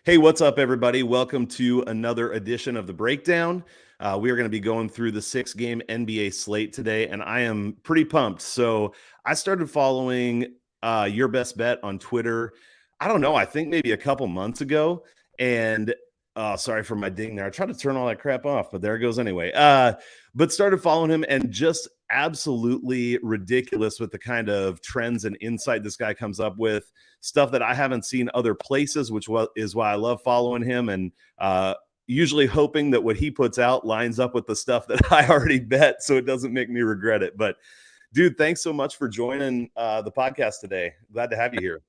Hey, what's up, everybody? Welcome to another edition of The Breakdown. We are going to be going through the 6-game NBA slate today, and I am pretty pumped. So I started following Your Best Bet on Twitter, I don't know, I think maybe a couple months ago. And sorry for my ding there. I tried to turn all that crap off, but there it goes anyway. But started following him and just absolutely ridiculous with the kind of trends and insight this guy comes up with, stuff that I haven't seen other places, which is why I love following him, and usually hoping that what he puts out lines up with the stuff that I already bet, so it doesn't make me regret it. But dude, thanks so much for joining the podcast today. Glad to have you here.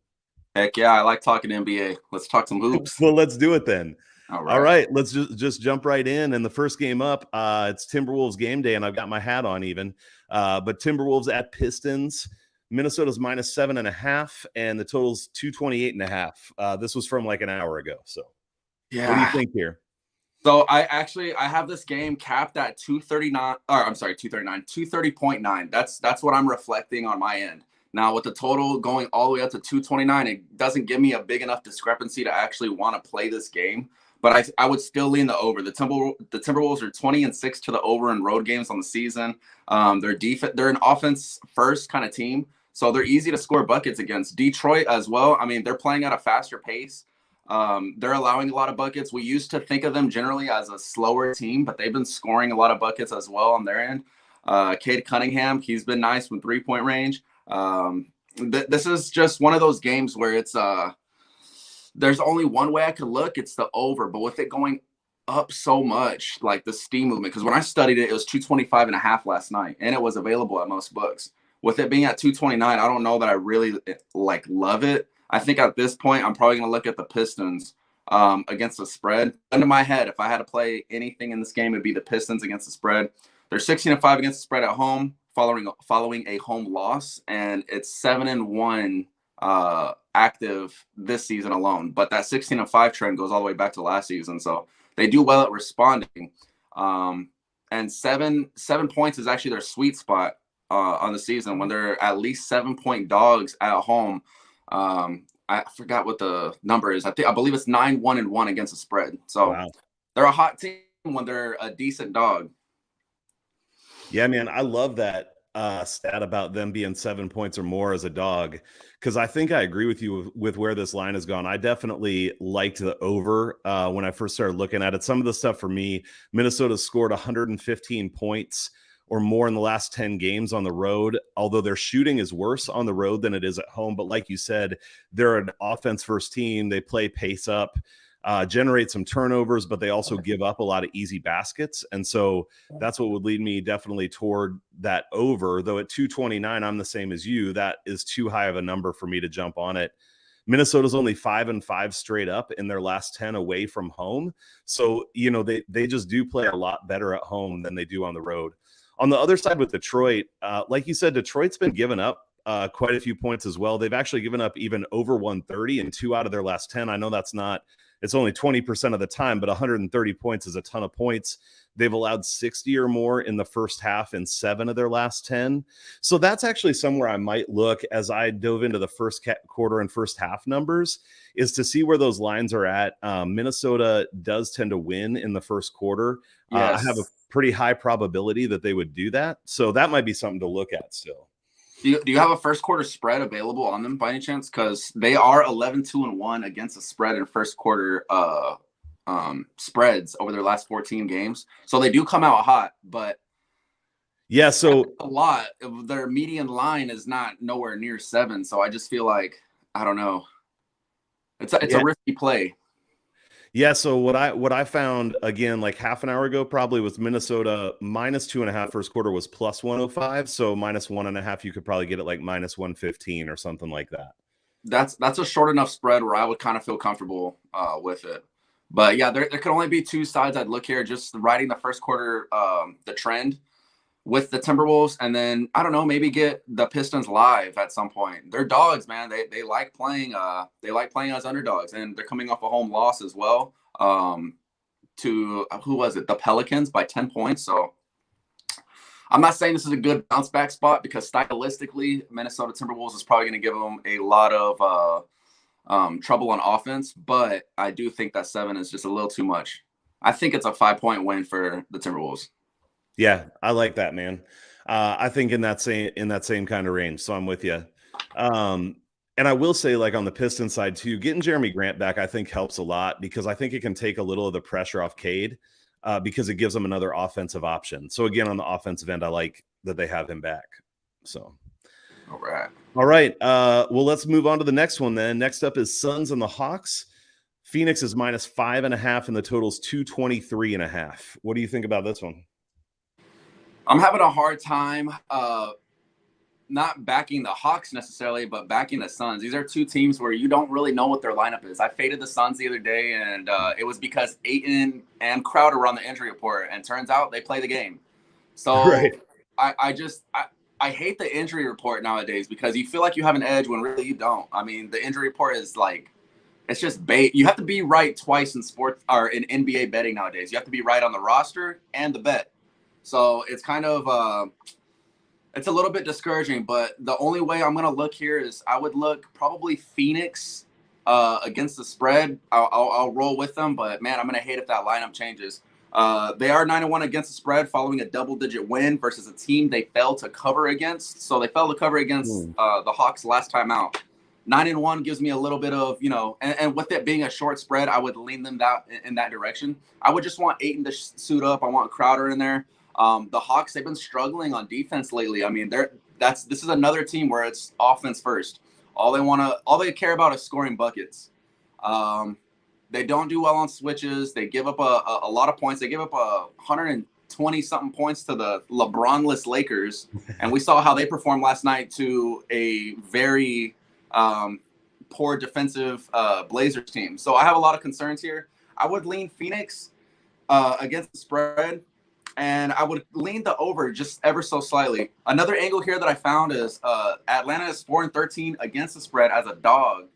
Heck yeah, I like talking NBA. Let's talk some hoops. Well, let's do it then. All right. Let's just jump right in. And the first game up, it's Timberwolves game day, and I've got my hat on even. But Timberwolves at Pistons. Minnesota's -7.5, and the total's 228.5. This was from like an hour ago. So yeah, what do you think here? So I have this game capped at 239. Or I'm sorry, 230.9. That's what I'm reflecting on my end. Now with the total going all the way up to 229, it doesn't give me a big enough discrepancy to actually want to play this game. But I would still lean the over. The Timberwolves are 20-6 to the over in road games on the season. They're an offense first kind of team, so they're easy to score buckets against. Detroit as well. I mean, they're playing at a faster pace. They're allowing a lot of buckets. We used to think of them generally as a slower team, but they've been scoring a lot of buckets as well on their end. Cade Cunningham, he's been nice from 3-point range. This is just one of those games where it's there's only one way I could look. It's the over, but with it going up so much, like the steam movement, because when I studied it, it was 225.5 last night, and it was available at most books. With it being at 229, I don't know that I really love it. I think at this point, I'm probably going to look at the Pistons against the spread. Under my head, if I had to play anything in this game, it'd be the Pistons against the spread. They're 16-5 against the spread at home, following a home loss, and it's 7-1 active this season alone. But that 16-5 trend goes all the way back to last season, so they do well at responding. And seven points is actually their sweet spot on the season when they're at least 7-point dogs at home. I forgot what the number is. I believe it's 9-1-1 against the spread. So wow. They're a hot team when they're a decent dog. Yeah, man, I love that stat about them being 7 points or more as a dog, because I think I agree with you with where this line has gone. I definitely liked the over when I first started looking at it. Some of the stuff for me, Minnesota scored 115 points or more in the last 10 games on the road, although their shooting is worse on the road than it is at home. But like you said, they're an offense first team. They play pace up, generate some turnovers, but they also give up a lot of easy baskets. And so that's what would lead me definitely toward that over, though at 229, I'm the same as you. That is too high of a number for me to jump on it. Minnesota's only 5-5 straight up in their last 10 away from home. So, you know, they just do play a lot better at home than they do on the road. On the other side with Detroit, like you said, Detroit's been giving up quite a few points as well. They've actually given up even over 130 in 2 out of their last 10. I know it's only 20% of the time, but 130 points is a ton of points. They've allowed 60 or more in the first half in 7 of their last 10. So that's actually somewhere I might look as I dove into the first quarter and first half numbers, is to see where those lines are at. Minnesota does tend to win in the first quarter. Yes. I have a pretty high probability that they would do that. So that might be something to look at still. Do you have a first quarter spread available on them by any chance? Because they are 11-2-1 against the spread in first quarter spreads over their last 14 games. So they do come out hot, but yeah, so a lot of their median line is not nowhere near 7. So I just feel like, I don't know. It's a risky play. Yeah, so what I found, again, like half an hour ago probably, was Minnesota -2.5 first quarter was +105. So -1.5, you could probably get it like -115 or something like that. That's a short enough spread where I would kind of feel comfortable with it. But yeah, there could only be 2 sides I'd look here. Just riding the first quarter, the trend with the Timberwolves, and then I don't know, maybe get the Pistons live at some point. They're dogs, man. They like playing. They like playing as underdogs, and they're coming off a home loss as well. To who was it? The Pelicans by 10 points. So I'm not saying this is a good bounce back spot, because stylistically, Minnesota Timberwolves is probably going to give them a lot of trouble on offense, but I do think that 7 is just a little too much. I think it's a 5-point win for the Timberwolves. Yeah, I like that, man. I think in that same kind of range. So I'm with you. And I will say, like on the Pistons side too, getting Jeremy Grant back, I think helps a lot because I think it can take a little of the pressure off Cade because it gives them another offensive option. So again, on the offensive end, I like that they have him back. So, All right. all right. Well, let's move on to the next one then. Next up is Suns and the Hawks. Phoenix is -5.5 and the total's 223.5. What do you think about this one? I'm having a hard time not backing the Hawks necessarily, but backing the Suns. These are two teams where you don't really know what their lineup is. I faded the Suns the other day, and it was because Ayton and Crowder were on the injury report, and turns out they play the game. So Right. I hate the injury report nowadays because you feel like you have an edge when really you don't. I mean, the injury report is like, it's just bait. You have to be right twice in sports or in NBA betting nowadays. You have to be right on the roster and the bet. So it's kind of it's a little bit discouraging, but the only way I'm going to look here is I would look probably Phoenix against the spread. I'll roll with them, but man, I'm going to hate if that lineup changes. They are 9-1 against the spread following a double-digit win versus a team they failed to cover against. So they failed to cover against the Hawks last time out. 9-1 gives me a little bit of, and with it being a short spread, I would lean them in that direction. I would just want Ayton to suit up. I want Crowder in there. The Hawks, they've been struggling on defense lately. I mean, this is another team where it's offense first. All they care about is scoring buckets. They don't do well on switches. They give up a lot of points. They give up 120 something points to the LeBron-less Lakers, and we saw how they performed last night to a very poor defensive Blazers team. So I have a lot of concerns here. I would lean Phoenix against the spread, and I would lean the over just ever so slightly. Another angle here that I found is Atlanta is 4-13 against the spread as a dog.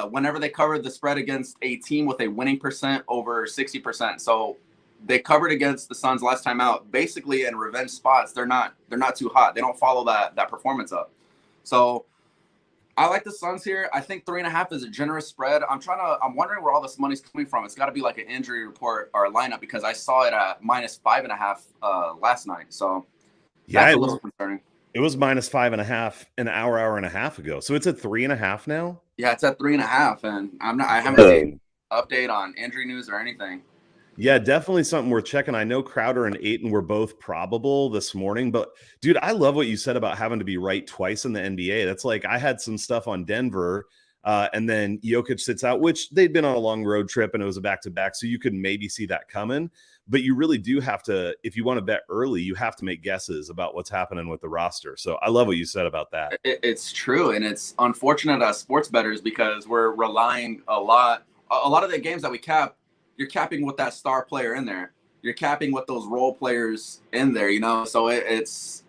Whenever they covered the spread against a team with a winning percent over 60%. So they covered against the Suns last time out. Basically in revenge spots, they're not too hot. They don't follow that performance up. So I like the Suns here. I think 3.5 is a generous spread. I'm wondering where all this money's coming from. It's got to be like an injury report or a lineup because I saw it at -5.5 last night. So that's a little concerning. It was -5.5 an hour and a half ago. So it's at 3.5 now. Yeah, it's at 3.5, and I haven't seen an update on injury news or anything. Yeah, definitely something worth checking. I know Crowder and Ayton were both probable this morning, but dude, I love what you said about having to be right twice in the NBA. That's like I had some stuff on Denver, and then Jokic sits out, which they'd been on a long road trip and it was a back-to-back, so you could maybe see that coming. But you really do have to, if you want to bet early, you have to make guesses about what's happening with the roster. So I love what you said about that. It's true, and it's unfortunate as sports bettors because we're relying a lot of the games that we cap. You're capping with that star player in there. You're capping with those role players in there, So it's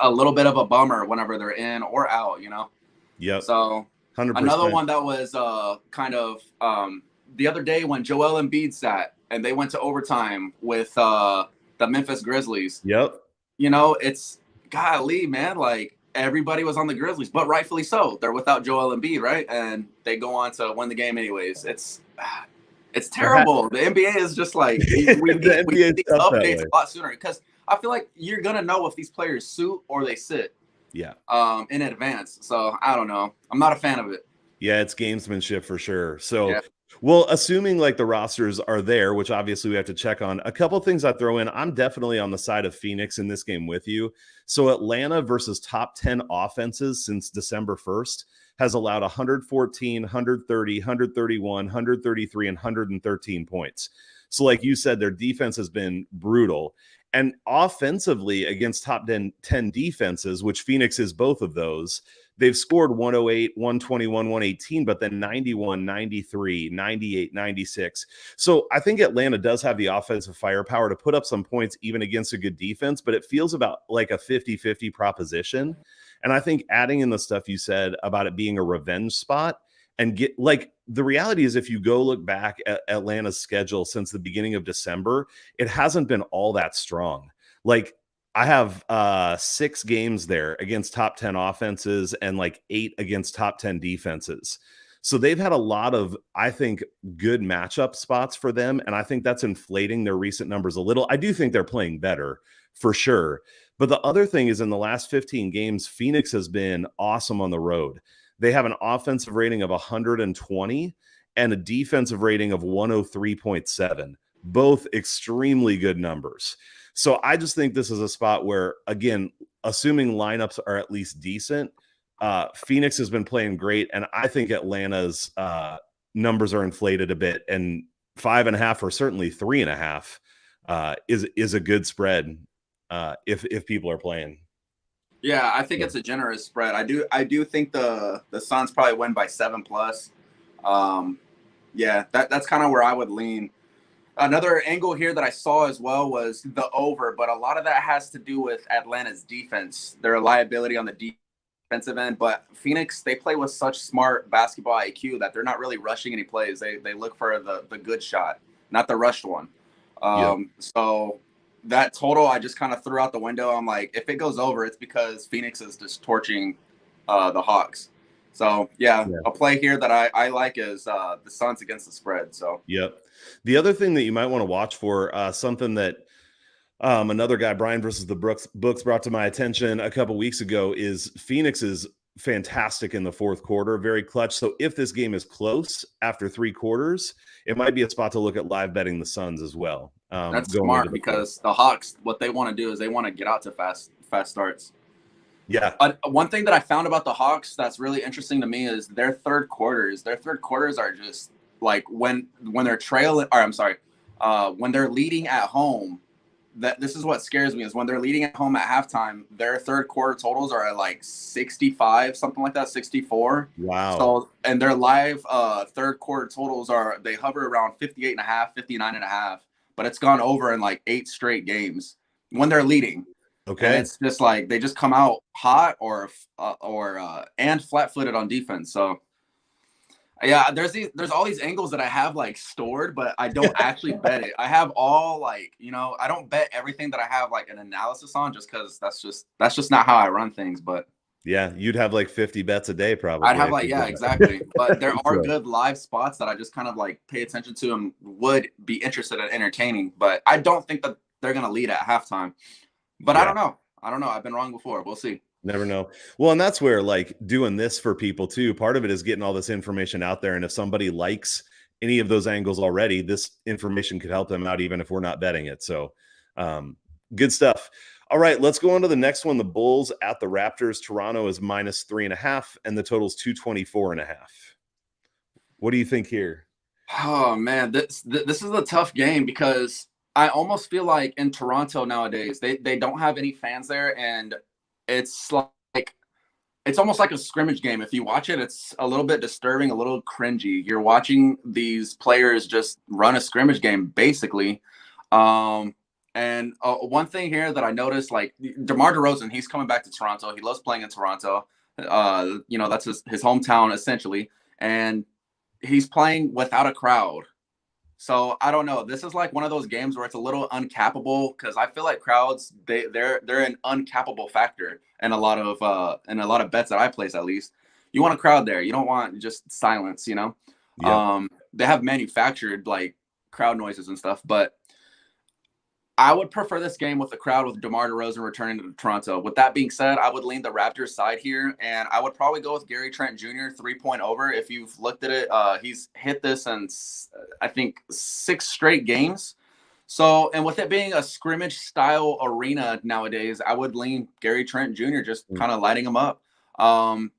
a little bit of a bummer whenever they're in or out, Yep. So 100%. Another one that was kind of the other day when Joel Embiid sat and they went to overtime with the Memphis Grizzlies. Yep. It's golly, man. Like everybody was on the Grizzlies, but rightfully so. They're without Joel Embiid, right? And they go on to win the game anyways. It's terrible. The NBA is just like we need these updates a lot sooner because I feel like you're gonna know if these players suit or they sit. Yeah. In advance. So I don't know. I'm not a fan of it. Yeah, it's gamesmanship for sure. So, yeah. Well, assuming like the rosters are there, which obviously we have to check on, a couple of things I throw in. I'm definitely on the side of Phoenix in this game with you. So Atlanta versus top 10 offenses since December 1st has allowed 114, 130, 131, 133, and 113 points. So like you said, their defense has been brutal. And offensively against top 10 defenses, which Phoenix is both of those, they've scored 108, 121, 118, but then 91, 93, 98, 96. So I think Atlanta does have the offensive firepower to put up some points even against a good defense, but it feels about like a 50-50 proposition. And I think adding in the stuff you said about it being a revenge spot and get like the reality is if you go look back at Atlanta's schedule since the beginning of December, it hasn't been all that strong. Like I have 6 games there against top 10 offenses and like 8 against top 10 defenses. So they've had a lot of, I think, good matchup spots for them. And I think that's inflating their recent numbers a little. I do think they're playing better for sure. But the other thing is in the last 15 games, Phoenix has been awesome on the road. They have an offensive rating of 120 and a defensive rating of 103.7, both extremely good numbers. So I just think this is a spot where, again, assuming lineups are at least decent, Phoenix has been playing great, and I think Atlanta's numbers are inflated a bit, and 5.5 or certainly 3.5 is a good spread if people are playing. Yeah, I think it's a generous spread. I do think the Suns probably win by 7+. Yeah, that's kind of where I would lean. Another angle here that I saw as well was the over, but a lot of that has to do with Atlanta's defense, their liability on the defensive end. But Phoenix, they play with such smart basketball IQ that they're not really rushing any plays. They look for the good shot, not the rushed one. So that total I just kind of threw out the window. I'm like, if it goes over, it's because Phoenix is just torching the Hawks. So yeah, a play here that I like is the Suns against the spread. So the other thing that you might want to watch for, something that another guy, Brian versus the Books, brought to my attention a couple weeks ago, is Phoenix is fantastic in the fourth quarter, very clutch. So if this game is close after 3 quarters, it might be a spot to look at live betting the Suns as well. That's smart because the Hawks, what they want to do is they want to get out to fast starts. Yeah. One thing that I found about the Hawks that's really interesting to me is their third quarters. Their third quarters are just like when they're trailing, or I'm sorry, when they're leading at home. That this is what scares me is when they're leading at home at halftime, their third quarter totals are at like 65, something like that, 64. Wow. So, and their live third quarter totals they hover around 58.5, 59.5, but it's gone over in like 8 straight games when they're leading. Okay. And it's just like they just come out hot or and flat-footed on defense. So yeah, there's all these angles that I have like stored, but I don't actually bet it. I have all like, I don't bet everything that I have like an analysis on just because that's just not how I run things. But yeah, you'd have like 50 bets a day probably. I'd have like, yeah, exactly. But there are good live spots that I just kind of like pay attention to and would be interested in entertaining. But I don't think that they're gonna lead at halftime. But I don't know. I've been wrong before. We'll see. Never know. Well, and that's where like doing this for people too, part of it is getting all this information out there. And if somebody likes any of those angles already, this information could help them out even if we're not betting it. So good stuff. All right, let's go on to the next one. The Bulls at the Raptors. Toronto is -3.5 and the total's 224.5. What do you think here? Oh man, this is a tough game because I almost feel like in Toronto nowadays, they don't have any fans there, and it's like it's almost like a scrimmage game. If you watch it, it's a little bit disturbing, a little cringy. You're watching these players just run a scrimmage game, basically. And one thing here that I noticed, like DeMar DeRozan, he's coming back to Toronto. He loves playing in Toronto. That's his hometown essentially, and he's playing without a crowd. So I don't know. This is like one of those games where it's a little uncappable because I feel like crowds they're an uncappable factor in a lot of bets that I place. At least you want a crowd there. You don't want just silence. They have manufactured like crowd noises and stuff, but I would prefer this game with the crowd with DeMar DeRozan returning to Toronto. With that being said, I would lean the Raptors side here, and I would probably go with Gary Trent Jr. 3-point over. If you've looked at it, he's hit this in, I think, 6 straight games. So, and with it being a scrimmage style arena nowadays, I would lean Gary Trent Jr. just kind of lighting him up.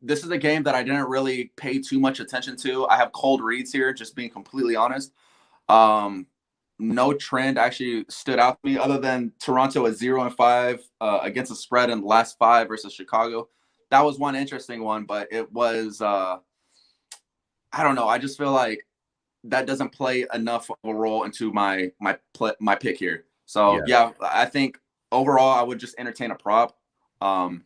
This is a game that I didn't really pay too much attention to. I have cold reads here, just being completely honest. No trend actually stood out to me other than Toronto at 0-5 against the spread in the last 5 versus Chicago. That was one interesting one, but it was I don't know. I just feel like that doesn't play enough of a role into my pick here. So yeah, I think overall I would just entertain a prop. And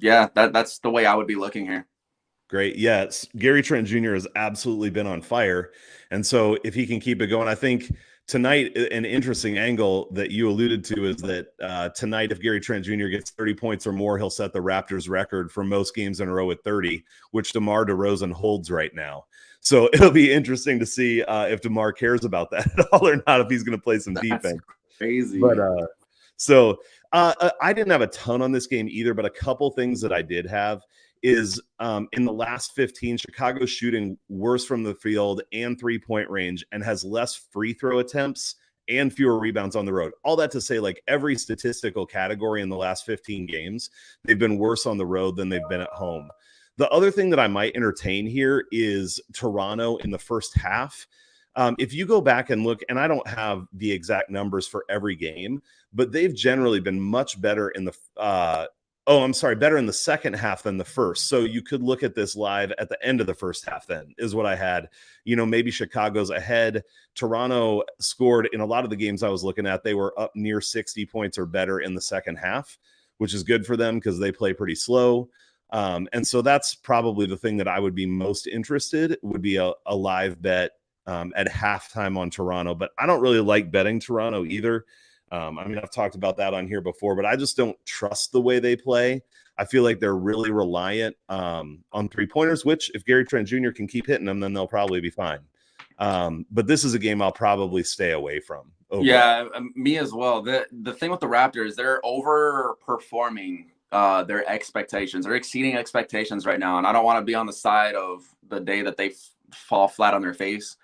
yeah, that's the way I would be looking here. Great. Yes. Gary Trent Jr. has absolutely been on fire. And so if he can keep it going, I think tonight, an interesting angle that you alluded to is that tonight, if Gary Trent Jr. gets 30 points or more, he'll set the Raptors record for most games in a row at 30, which DeMar DeRozan holds right now. So it'll be interesting to see if DeMar cares about that at all or not, if he's going to play some defense. Crazy. But I didn't have a ton on this game either, but a couple things that I did have is in the last 15, Chicago's shooting worse from the field and 3-point range and has less free throw attempts and fewer rebounds on the road. All that to say, like every statistical category in the last 15 games, they've been worse on the road than they've been at home. The other thing that I might entertain here is Toronto in the first half. If you go back and look, and I don't have the exact numbers for every game, but they've generally been much better in the better in the second half than the first. So you could look at this live at the end of the first half then is what I had. Maybe Chicago's ahead. Toronto scored in a lot of the games I was looking at. They were up near 60 points or better in the second half, which is good for them because they play pretty slow. And so that's probably the thing that I would be most interested would be a live bet at halftime on Toronto. But I don't really like betting Toronto either. I've talked about that on here before, but I just don't trust the way they play. I feel like they're really reliant on 3-pointers, which if Gary Trent Jr. can keep hitting them, then they'll probably be fine. But this is a game I'll probably stay away from. Overall. Yeah, me as well. The thing with the Raptors, they're overperforming their expectations. They're exceeding expectations right now, and I don't want to be on the side of the day that they fall flat on their face.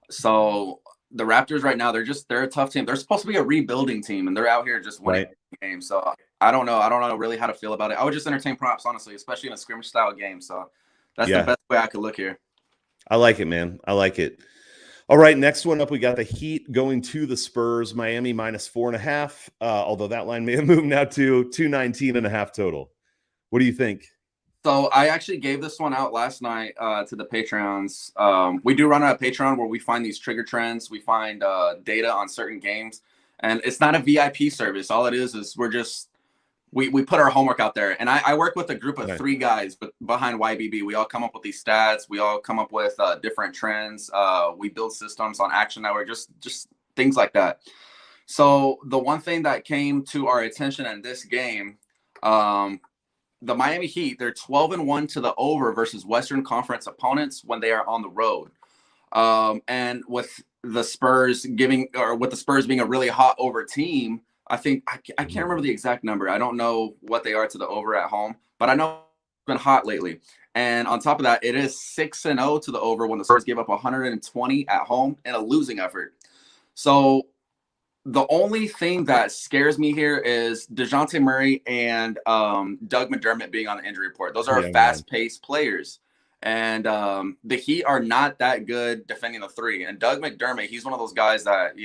So the Raptors right now, they're a tough team. They're supposed to be a rebuilding team, and they're out here just winning games. So I don't know really how to feel about it. I would just entertain props, honestly, especially in a scrimmage style game. So that's the best way I could look here. I like it, man. I like it. All right, next one up, we got the Heat going to the Spurs. Miami -4.5, although that line may have moved now to 219.5 total. What do you think? So I actually gave this one out last night to the Patreons. We do run a Patreon where we find these trigger trends. We find data on certain games, and it's not a VIP service. All it is we put our homework out there. And I work with a group of 3 guys behind YBB. We all come up with these stats. We all come up with different trends. We build systems on Action Network, just things like that. So the one thing that came to our attention in this game, the Miami Heat, they're 12-1 to the over versus Western Conference opponents when they are on the road. And with the Spurs being a really hot over team, I think I can't remember the exact number. I don't know what they are to the over at home, but I know it's been hot lately. And on top of that, it is 6-0 to the over when the Spurs gave up 120 at home in a losing effort. So the only thing that scares me here is DeJounte Murray and Doug McDermott being on the injury report. Those are fast-paced players. And the Heat are not that good defending the 3. And Doug McDermott, he's one of those guys that,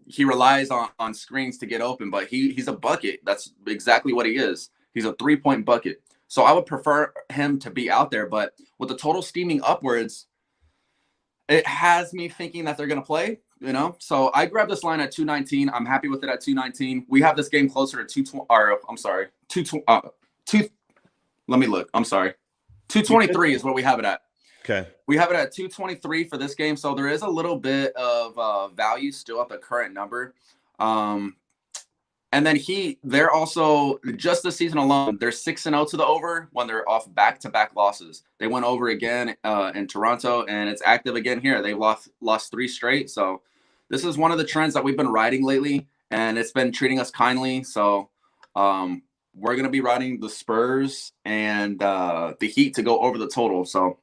he relies on screens to get open, but he's a bucket. That's exactly what he is. He's a 3-point bucket. So I would prefer him to be out there. But with the total steaming upwards, it has me thinking that they're going to play. So I grabbed this line at 219. I'm happy with it at 219. We have this game closer to 223 is what we have it at. Okay. We have it at 223 for this game. So there is a little bit of value still at the current number. And then they're also, just this season alone, they're 6-0 to the over when they're off back-to-back losses. They went over again in Toronto, and it's active again here. They've lost 3 straight. So this is one of the trends that we've been riding lately, and it's been treating us kindly. So we're going to be riding the Spurs and the Heat to go over the total. So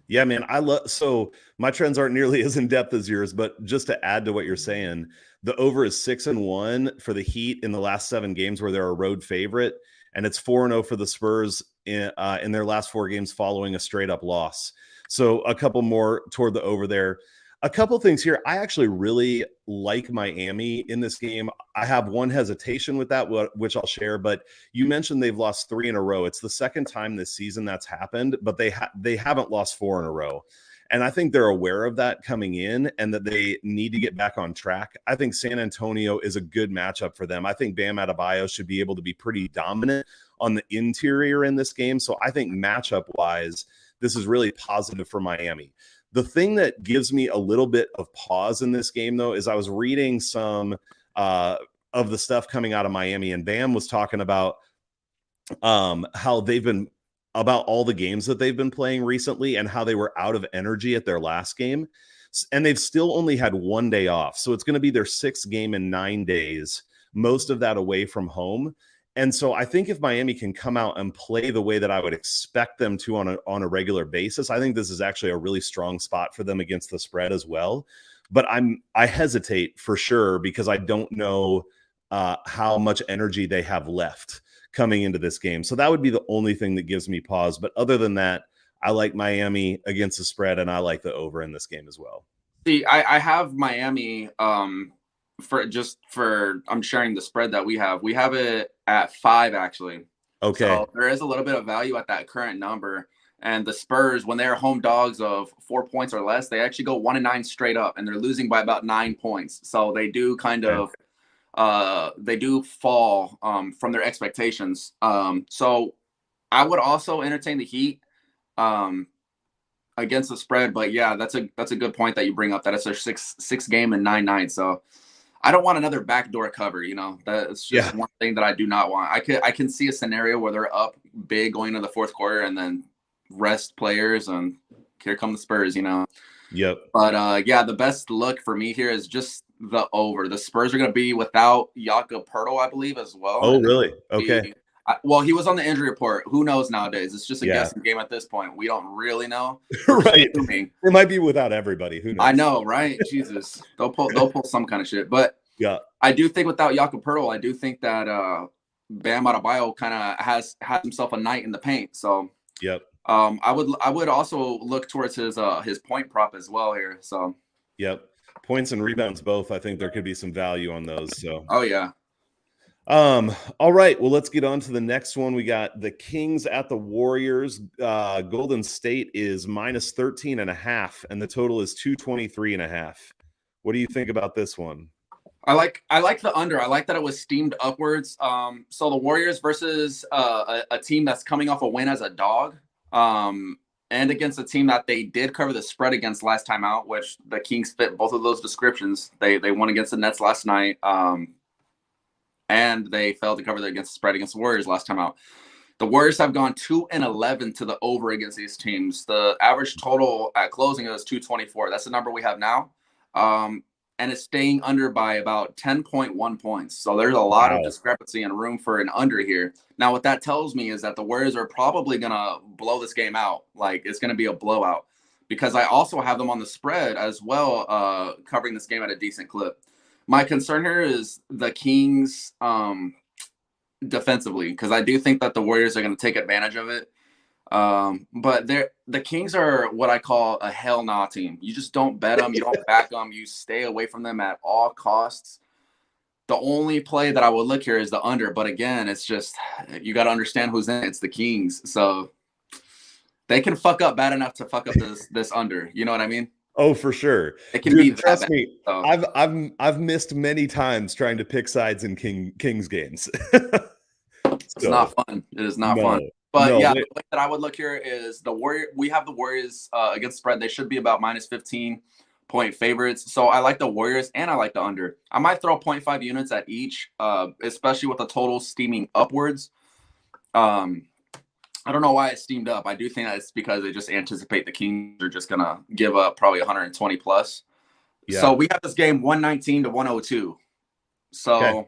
yeah, man, so my trends aren't nearly as in depth as yours, but just to add to what you're saying, the over is 6-1 for the Heat in the last 7 games where they're a road favorite, and it's 4-0 for the Spurs in their last 4 games following a straight up loss. So a couple more toward the over there. A couple things here. I actually really like Miami in this game. I have one hesitation with that, which I'll share, but you mentioned they've lost 3 in a row. It's the second time this season that's happened, but they haven't lost 4 in a row. And I think they're aware of that coming in and that they need to get back on track. I think San Antonio is a good matchup for them. I think Bam Adebayo should be able to be pretty dominant on the interior in this game. So I think matchup-wise, this is really positive for Miami. The thing that gives me a little bit of pause in this game, though, is I was reading some of the stuff coming out of Miami, and Bam was talking about how they've been about all the games that they've been playing recently and how they were out of energy at their last game. And they've still only had 1 day off. So it's going to be their 6th game in 9 days, most of that away from home. And so I think if Miami can come out and play the way that I would expect them to on a regular basis, I think this is actually a really strong spot for them against the spread as well. But I hesitate for sure because I don't know how much energy they have left coming into this game. So that would be the only thing that gives me pause. But other than that, I like Miami against the spread, and I like the over in this game as well. See, I have Miami I'm sharing the spread that we have. We have it at 5 actually. Okay. So there is a little bit of value at that current number. And the Spurs, when they're home dogs of 4 points or less, they actually go 1-9 straight up, and they're losing by about 9 points. So they do kind of they do fall from their expectations. So I would also entertain the Heat against the spread. But yeah, that's a good point that you bring up, that it's a six game and 9-9. So I don't want another backdoor cover. That's just one thing that I do not want. I can see a scenario where they're up big going into the fourth quarter and then rest players, and here come the Spurs. Yep. But yeah, the best look for me here is just the over. The Spurs are going to be without Jakob Poeltl, I believe, as well. Oh, really? Okay. Well, he was on the injury report. Who knows nowadays? It's just a guessing game at this point. We don't really know. Right. It might be without everybody. Who knows? I know, right? Jesus. They'll pull some kind of shit. But yeah, I do think without Jakob Poeltl, I do think that Bam Adebayo kind of has himself a night in the paint. So yep. I would also look towards his point prop as well here. So yep. Points and rebounds both. I think there could be some value on those. So oh yeah. All right. Well, let's get on to the next one. We got the Kings at the Warriors. Golden State is minus 13.5, and the total is 223.5. What do you think about this one? I like the under. I like that it was steamed upwards. So the Warriors versus a team that's coming off a win as a dog. And against a team that they did cover the spread against last time out, which the Kings fit both of those descriptions. They won against the Nets last night, and they failed to cover against the spread against the Warriors last time out. The Warriors have gone 2-11 to the over against these teams. The average total at closing is 224. That's the number we have now, and it's staying under by about 10.1 points. So there's a lot of discrepancy and room for an under here. Now, what that tells me is that the Warriors are probably going to blow this game out. Like, it's going to be a blowout, because I also have them on the spread as well, covering this game at a decent clip. My concern here is the Kings defensively, because I do think that the Warriors are going to take advantage of it. But the Kings are what I call a hell nah team. You just don't bet them. You don't back them. You stay away from them at all costs. The only play that I would look here is the under. But again, it's just, you got to understand who's in it. It's the Kings. So they can fuck up bad enough to fuck up this under. You know what I mean? Oh, for sure. It can be trust me. So. I've missed many times trying to pick sides in Kings games. It's not fun. It is not fun. But the way that I would look here is we have the Warriors against spread. They should be about minus 15-point favorites. So I like the Warriors and I like the under. I might throw 0.5 units at each, especially with the total steaming upwards. I don't know why it steamed up. I do think that it's because they just anticipate the Kings are just going to give up probably 120 plus. Yeah. So we have this game 119 to 102. So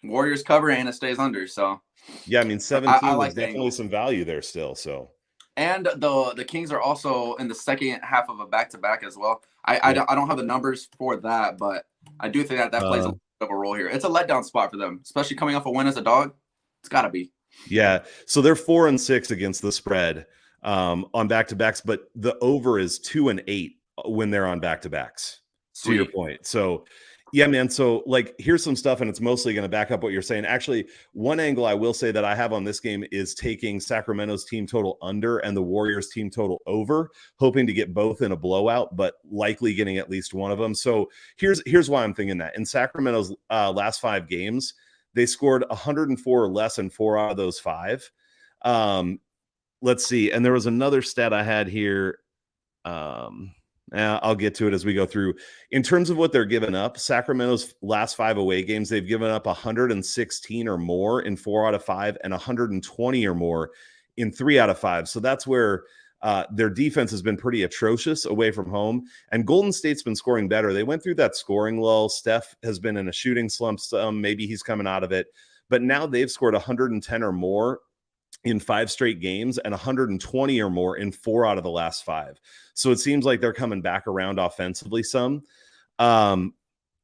Warriors cover and it stays under. So yeah, I mean 17 is definitely some value there still. So and the Kings are also in the second half of a back-to-back as well. I don't have the numbers for that, but I do think that plays a bit of a role here. It's a letdown spot for them, especially coming off a win as a dog. It's got to be. Yeah, so they're 4-6 against the spread on back-to-backs, but the over is 2-8 when they're on back-to-backs. Sweet. To your point. So yeah, man. So like, here's some stuff, and it's mostly going to back up what you're saying. Actually, one angle I will say that I have on this game is taking Sacramento's team total under and the Warriors team total over, hoping to get both in a blowout, but likely getting at least one of them. So here's why I'm thinking that. In Sacramento's last 5 games, they scored 104 or less in 4 out of those 5. Let's see. And there was another stat I had here. I'll get to it as we go through. In terms of what they're giving up, Sacramento's last 5 away games, they've given up 116 or more in 4 out of 5 and 120 or more in 3 out of 5. So that's where their defense has been pretty atrocious away from home. And Golden State's been scoring better. They went through that scoring lull. Steph has been in a shooting slump. Maybe he's coming out of it. But now they've scored 110 or more in 5 straight games and 120 or more in 4 out of the last 5. So it seems like they're coming back around offensively some.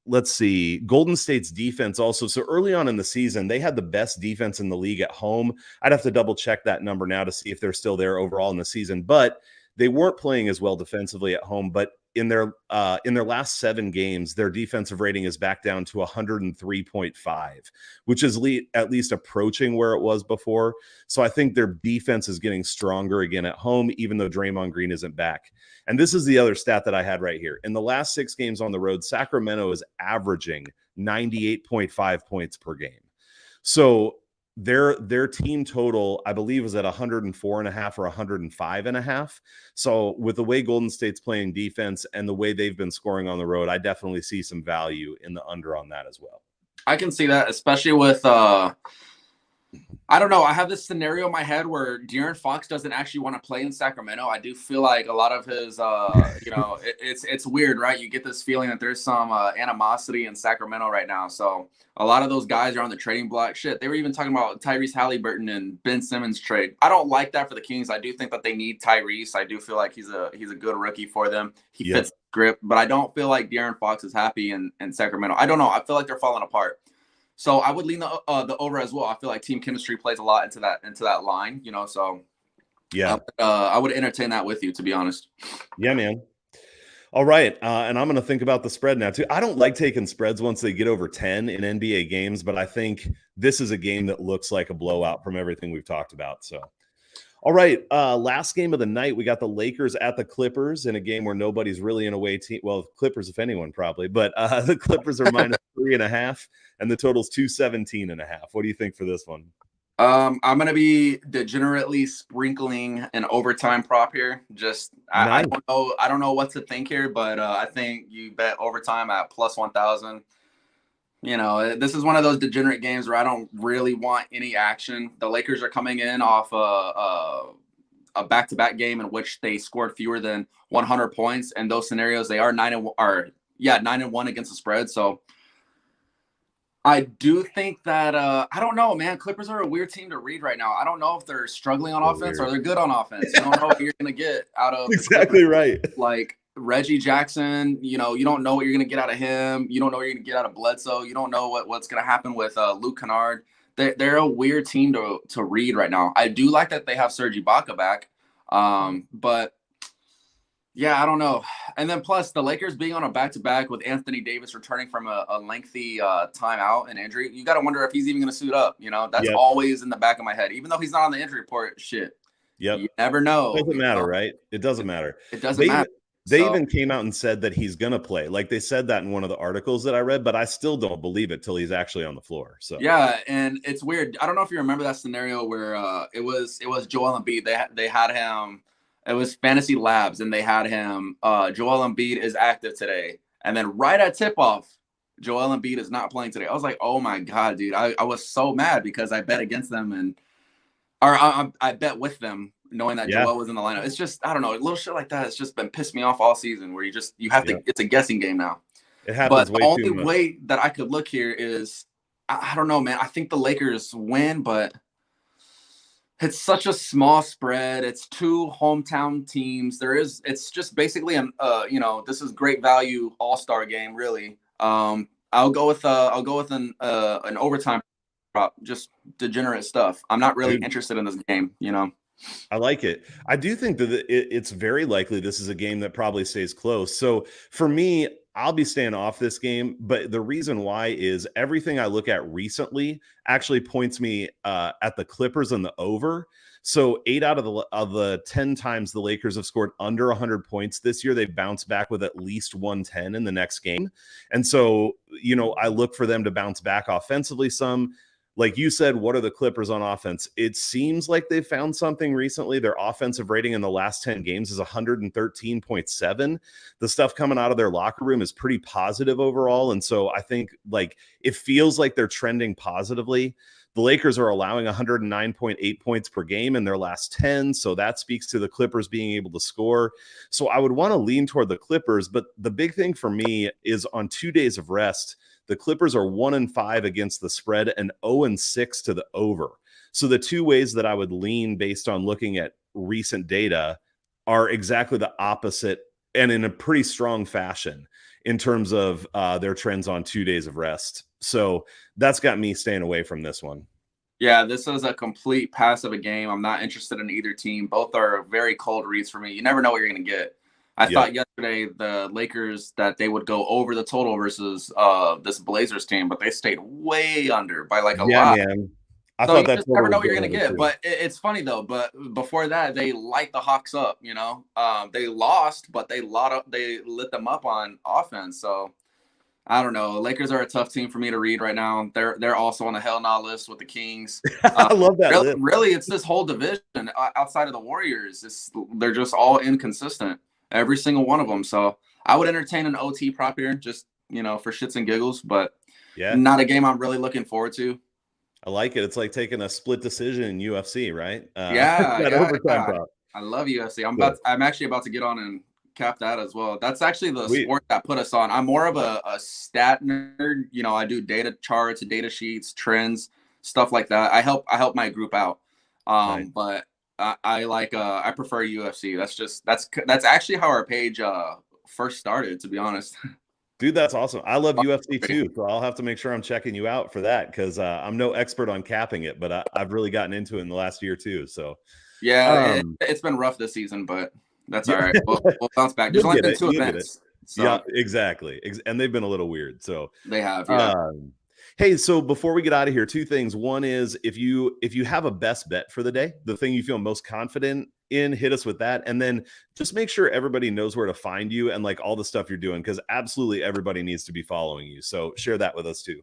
Let's see. Golden State's defense also. So early on in the season, they had the best defense in the league at home. I'd have to double check that number now to see if they're still there overall in the season, but they weren't playing as well defensively at home. But in their last 7 games, their defensive rating is back down to 103.5, which is at least approaching where it was before. So I think their defense is getting stronger again at home, even though Draymond Green isn't back. And this is the other stat that I had right here. In the last 6 games on the road, Sacramento is averaging 98.5 points per game. So their team total, I believe, is at 104.5 or 105.5. So with the way Golden State's playing defense and the way they've been scoring on the road, I definitely see some value in the under on that as well. I can see that, especially with I don't know. I have this scenario in my head where De'Aaron Fox doesn't actually want to play in Sacramento. I do feel like a lot of his, it's weird, right? You get this feeling that there's some animosity in Sacramento right now. So a lot of those guys are on the trading block. Shit, they were even talking about Tyrese Halliburton and Ben Simmons trade. I don't like that for the Kings. I do think that they need Tyrese. I do feel like he's a good rookie for them. He fits the script, but I don't feel like De'Aaron Fox is happy in Sacramento. I don't know. I feel like they're falling apart. So I would lean the over as well. I feel like team chemistry plays a lot into that line, So yeah, I would entertain that with you, to be honest. Yeah, man. All right, and I'm going to think about the spread now too. I don't like taking spreads once they get over 10 in NBA games, but I think this is a game that looks like a blowout from everything we've talked about. So, all right, last game of the night, we got the Lakers at the Clippers in a game where nobody's really in a way team. Well, Clippers, if anyone, probably, but the Clippers are minus 3.5, and the total's 217.5. What do you think for this one? I'm gonna be degenerately sprinkling an overtime prop here. Just nice. I don't know what to think here, but I think you bet overtime at plus 1,000. This is one of those degenerate games where I don't really want any action. The Lakers are coming in off a back-to-back game in which they scored fewer than 100 points. And those scenarios, they are 9-1 against the spread. So I do think that I don't know, man. Clippers are a weird team to read right now. I don't know if they're struggling on offense or they're good on offense. You don't know what you're gonna get out of exactly right. Like Reggie Jackson, you don't know what you're going to get out of him. You don't know what you're going to get out of Bledsoe. You don't know what's going to happen with Luke Kennard. They're a weird team to read right now. I do like that they have Serge Ibaka back. But, yeah, I don't know. And then plus the Lakers being on a back-to-back with Anthony Davis returning from a lengthy timeout and injury, you got to wonder if he's even going to suit up. That's always in the back of my head. Even though he's not on the injury report, shit. Yep. You never know. It doesn't matter, right? It doesn't matter. It doesn't matter. They even came out and said that he's going to play. Like they said that in one of the articles that I read, but I still don't believe it till he's actually on the floor. So yeah, and it's weird. I don't know if you remember that scenario where it was Joel Embiid. They had him. It was Fantasy Labs, and they had him. Joel Embiid is active today, and then right at tip off, Joel Embiid is not playing today. I was like, oh my god, dude! I was so mad because I bet against them I bet with them, knowing that Joel was in the lineup. It's just, I don't know, a little shit like that has just been pissed me off all season where you have to, it's a guessing game now. It happens. But the only way that I could look here is, I don't know, man. I think the Lakers win, but it's such a small spread. It's 2 hometown teams. It's just basically this is great value all-star game, really. I'll go with an overtime prop, just degenerate stuff. I'm not really interested in this game, I like it. I do think that it's very likely this is a game that probably stays close. So for me, I'll be staying off this game, but the reason why is everything I look at recently actually points me at the Clippers and the over. So 8 out of the 10 times the Lakers have scored under 100 points this year, they've bounced back with at least 110 in the next game. And so, I look for them to bounce back offensively some. like you said, what are the Clippers on offense? It seems like they've found something recently. Their offensive rating in the last 10 games is 113.7. The stuff coming out of their locker room is pretty positive overall. And so I think like it feels like they're trending positively. The Lakers are allowing 109.8 points per game in their last 10. So that speaks to the Clippers being able to score. So I would want to lean toward the Clippers. But the big thing for me is on 2 days of rest, the Clippers are 1-5 against the spread and 0-6 to the over. So the two ways that I would lean based on looking at recent data are exactly the opposite and in a pretty strong fashion in terms of their trends on 2 days of rest. So that's got me staying away from this one. Yeah, this is a complete pass of a game. I'm not interested in either team. Both are very cold reads for me. You never know what you're going to get. I thought yesterday the Lakers that they would go over the total versus this Blazers team, but they stayed way under by like a lot. Man. I so thought you that just never know what you're going going to get. too. But it's funny, though. But before that, they light the Hawks up, you know. They lost, but they lit them up on offense. So I don't know. Lakers are a tough team for me to read right now. They're also on the hell nah list with the Kings. I love that list. Really, it's this whole division outside of the Warriors. They're just all inconsistent, every single one of them. So I would entertain an OT prop here, just for shits and giggles, but not a game I'm really looking forward to. I like it. It's like taking a split decision in UFC, right? Overtime prop. I love UFC. I'm actually about to get on and cap that as well. That's actually the sport that put us on. I'm more of a stat nerd. I do data charts, data sheets, trends, stuff like that. I help my group out. Nice. But I prefer UFC. That's actually how our page first started, to be honest. Dude, that's awesome. I love UFC too, so I'll have to make sure I'm checking you out for that because I'm no expert on capping it, but I've really gotten into it in the last year too. So yeah, it's been rough this season, but that's all right. We'll bounce back. There's only been 2 events. So. Yeah, exactly. And they've been a little weird. So they have. Yeah. Hey, so before we get out of here, 2 things. One is if you have a best bet for the day, the thing you feel most confident in, hit us with that. And then just make sure everybody knows where to find you and like all the stuff you're doing, because absolutely everybody needs to be following you. So share that with us too.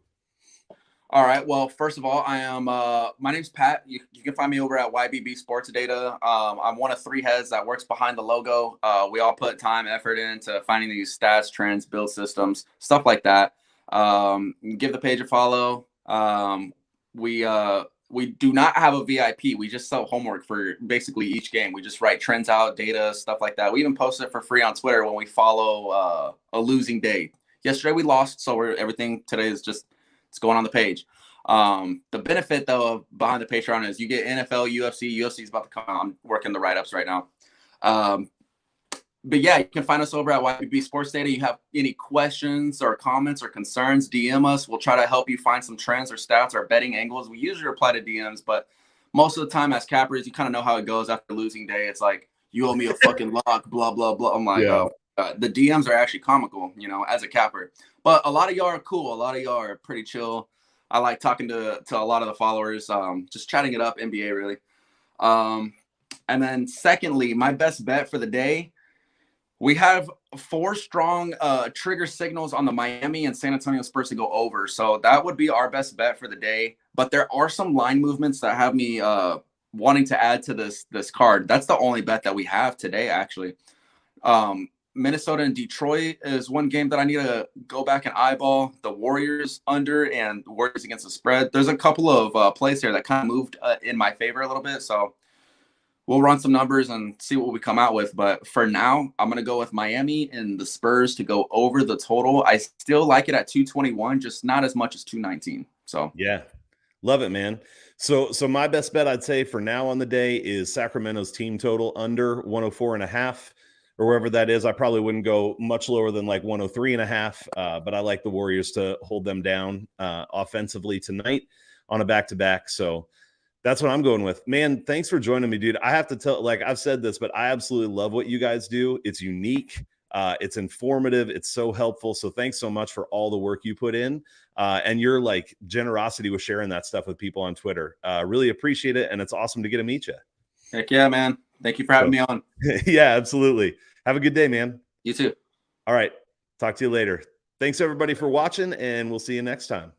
All right. Well, first of all, I am my name's Pat. You can find me over at YBB Sports Data. I'm one of 3 heads that works behind the logo. We all put time, effort into finding these stats, trends, build systems, stuff like that. Give the page a follow. We do not have a VIP. We just sell homework for basically each game. We just write trends out, data, stuff like that. We even post it for free on Twitter when we follow a losing day. Yesterday we lost, so everything today is just it's going on the page. The benefit though of behind the Patreon is you get NFL, UFC. UFC is about to come out. I'm working the write-ups right now. But yeah, you can find us over at YBB Sports Data. You have any questions or comments or concerns, DM us. We'll try to help you find some trends or stats or betting angles. We usually reply to DMs, but most of the time as cappers, you kind of know how it goes after losing day. It's like, you owe me a fucking lock, blah, blah, blah. I'm like, the DMs are actually comical, as a capper. But a lot of y'all are cool. A lot of y'all are pretty chill. I like talking to a lot of the followers, just chatting it up, NBA really. And then secondly, my best bet for the day, we have 4 strong trigger signals on the Miami and San Antonio Spurs to go over. So that would be our best bet for the day. But there are some line movements that have me wanting to add to this card. That's the only bet that we have today, actually. Minnesota and Detroit is one game that I need to go back and eyeball. The Warriors under and the Warriors against the spread. There's a couple of plays here that kind of moved in my favor a little bit. So we'll run some numbers and see what we come out with. But for now, I'm going to go with Miami and the Spurs to go over the total. I still like it at 221, just not as much as 219. So yeah, love it, man. So my best bet I'd say for now on the day is Sacramento's team total under 104.5 or wherever that is. I probably wouldn't go much lower than like 103.5, but I like the Warriors to hold them down offensively tonight on a back-to-back. So that's what I'm going with. Man, thanks for joining me, dude. I have to tell, like I've said this, but I absolutely love what you guys do. It's unique. It's informative. It's so helpful. So thanks so much for all the work you put in and your like generosity with sharing that stuff with people on Twitter. Really appreciate it. And it's awesome to get to meet you. Heck yeah, man. Thank you for having me on. Yeah, absolutely. Have a good day, man. You too. All right. Talk to you later. Thanks everybody for watching, and we'll see you next time.